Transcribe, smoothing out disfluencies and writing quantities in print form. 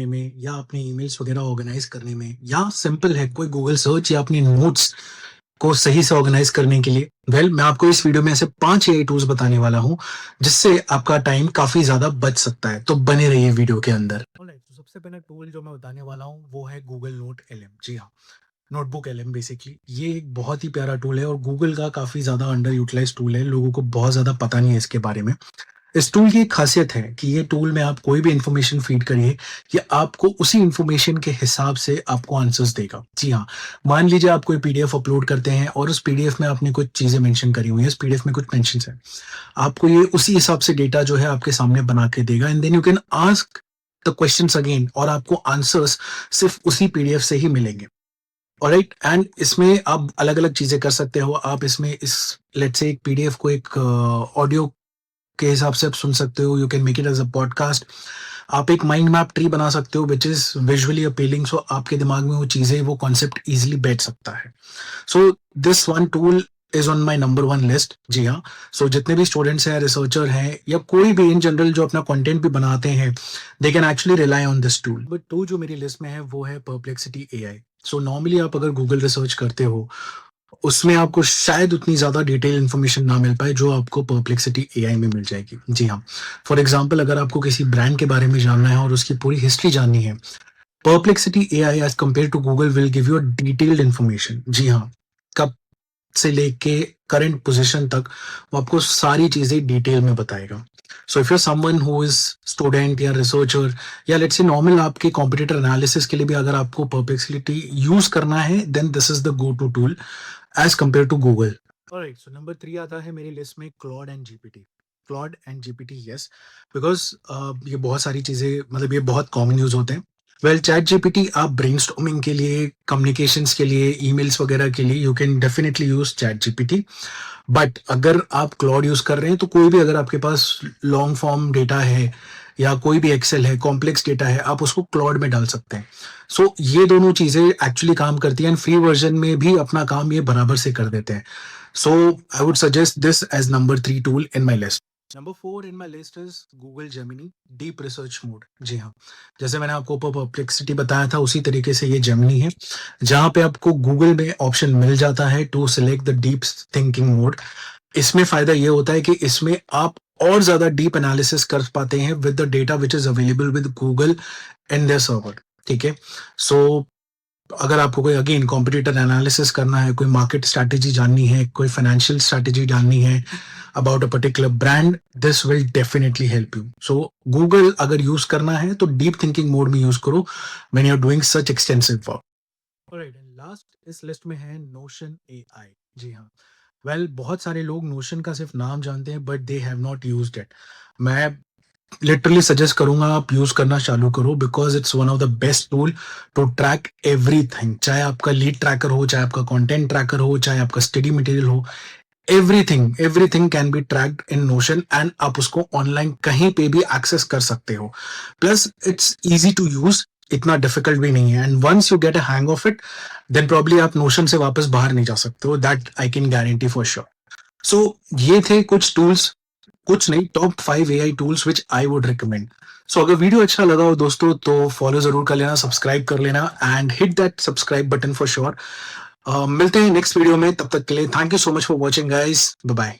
में या अपने ईमेल्स वगैरह ऑर्गेनाइज करने में, या सिंपल है कोई गूगल सर्च या अपने नोट्स को सही से ऑर्गेनाइज करने के लिए, मैं आपको इस वीडियो में ऐसे 5 एआई टूल्स बताने वाला हूँ जिससे आपका टाइम काफी ज्यादा बच सकता है। तो बने रहिए वीडियो के अंदर। तो सबसे पहला टूल जो मैं बताने वाला हूँ वो है गूगल नोट एलएम। जी हाँ, नोटबुक एलएम बेसिकली ये एक बहुत ही प्यारा टूल है और गूगल का काफी ज्यादा अंडर यूटिलाइज टूल है। लोगों को बहुत ज्यादा पता नहीं है इसके बारे में। इस टूल की एक खासियत है कि ये टूल में आप कोई भी इंफॉर्मेशन फीड करिए, ये आपको उसी इंफॉर्मेशन के हिसाब से आपको आंसर्स देगा। जी हाँ, मान लीजिए आप कोई पीडीएफ अपलोड करते हैं और उस पीडीएफ में आपने कुछ चीजें मेंशन करी हुई है, इस पीडीएफ में कुछ मेंशन है, आपको ये उसी हिसाब से डेटा जो है आपके सामने बना के देगा, and then you can ask the questions again और आपको आंसर्स सिर्फ उसी पीडीएफ से ही मिलेंगे। ऑलराइट, एंड इसमें आप अलग अलग चीजें कर सकते हो। आप इसमें इस लेट्स से एक पीडीएफ को एक ऑडियो के हिसाब से आप सुन सकते हो। You can make it as a podcast. आप एक माइंड मैप ट्री बना सकते हो which is visually appealing, so आपके दिमाग में वो चीजें, वो कॉन्सेप्ट इजिली बैठ सकता है। So this one tool is on my number 1 list. जी हाँ, सो जितने भी स्टूडेंट्स हैं, रिसर्चर हैं, या कोई भी इन जनरल जो अपना कंटेंट भी बनाते हैं, they can actually rely on this tool. But two जो मेरी लिस्ट में है वो है परप्लेक्सिटी एआई। सो नॉर्मली आप अगर गूगल रिसर्च करते हो उसमें आपको शायद उतनी ज्यादा डिटेल इन्फॉर्मेशन ना मिल पाए जो आपको परप्लेक्सिटी एआई में मिल जाएगी। जी हाँ, फॉर एग्जांपल अगर आपको किसी ब्रांड के बारे में जानना है और उसकी पूरी हिस्ट्री जाननी है, Perplexity AI as compare to Google will give you a detailed information. जी हाँ, कब से लेके करंट पोजीशन तक वो आपको सारी चीजें डिटेल में बताएगा। So if you are someone who is student या रिसर्चर या लेट्स से नॉर्मल आपके कॉम्पिटिटर एनालिसिस के लिए भी अगर आपको परप्लेक्सिटी यूज करना है, then this is the go to tool as compare to Google. Alright, so number 3 आता है मेरी लिस्ट में Claude and GPT. Claude and GPT, yes, because ये बहुत सारी चीजें, मतलब ये बहुत कॉमन यूज होते हैं। वेल, चैट जीपीटी आप ब्रेनस्टॉर्मिंग के लिए, कम्युनिकेशंस के लिए, ईमेल्स वगैरह के लिए you can definitely use chat GPT. But अगर आप क्लॉड यूज कर रहे हैं तो कोई भी, अगर आपके पास लॉन्ग फॉर्म डेटा है या कोई भी एक्सेल है, कॉम्प्लेक्स डेटा है, आप उसको क्लॉड में डाल सकते हैं। सो ये दोनों चीजें एक्चुअली काम करती हैं, एंड फ्री वर्जन में भी अपना काम ये बराबर से कर देते हैं। So I would suggest this as number 3 tool in my list. Number 4 in my list is Google Gemini deep research mode. जी हाँ, जैसे मैंने आपको परप्लेक्सिटी बताया था उसी तरीके से ये जेमिनी है, जहां पे आपको गूगल में ऑप्शन मिल जाता है to select the deep thinking mode. इसमें फायदा ये होता है कि इसमें आप और ज्यादा डीप एनालिसिस कर पाते हैं with the data which is available with Google in their server. ठीक है, सो अगर आपको कोई अगेन कॉम्पिटिटर एनालिसिस करना है, कोई मार्केट स्ट्रैटेजी जाननी है, कोई फाइनेंशियल स्ट्रैटेजी जाननी है about a particular brand, this will definitely help you. So Google अगर यूज करना है तो डीप थिंकिंग मोड में यूज करो when you are doing such extensive work. Alright, and last इस लिस्ट में है नोशन एआई। जी हाँ, बहुत सारे लोग नोशन का सिर्फ नाम जानते हैं but they have not used it. मैं लिटरली सजेस्ट करूंगा आप यूज करना चालू करो, because it's one of the best tool to track everything. चाहे आपका लीड ट्रैकर हो, चाहे आपका कंटेंट ट्रैकर हो, चाहे आपका स्टडी मटेरियल हो, everything can be tracked in notion, and आप उसको ऑनलाइन कहीं पे भी एक्सेस कर सकते हो। Plus it's easy to use, इतना डिफिकल्ट भी नहीं है, and once you get a hang of it, then probably आप नोशन से वापस बाहर नहीं जा सकते हो, that I can guarantee for sure. So ये थे कुछ टूल्स, कुछ नहीं, top 5 AI tools which I would recommend. So अगर वीडियो अच्छा लगा हो दोस्तों तो फॉलो जरूर कर लेना, सब्सक्राइब कर लेना, and hit that subscribe button for sure. मिलते हैं नेक्स्ट वीडियो में, तब तक के लिए thank you so much for watching guys, bye bye.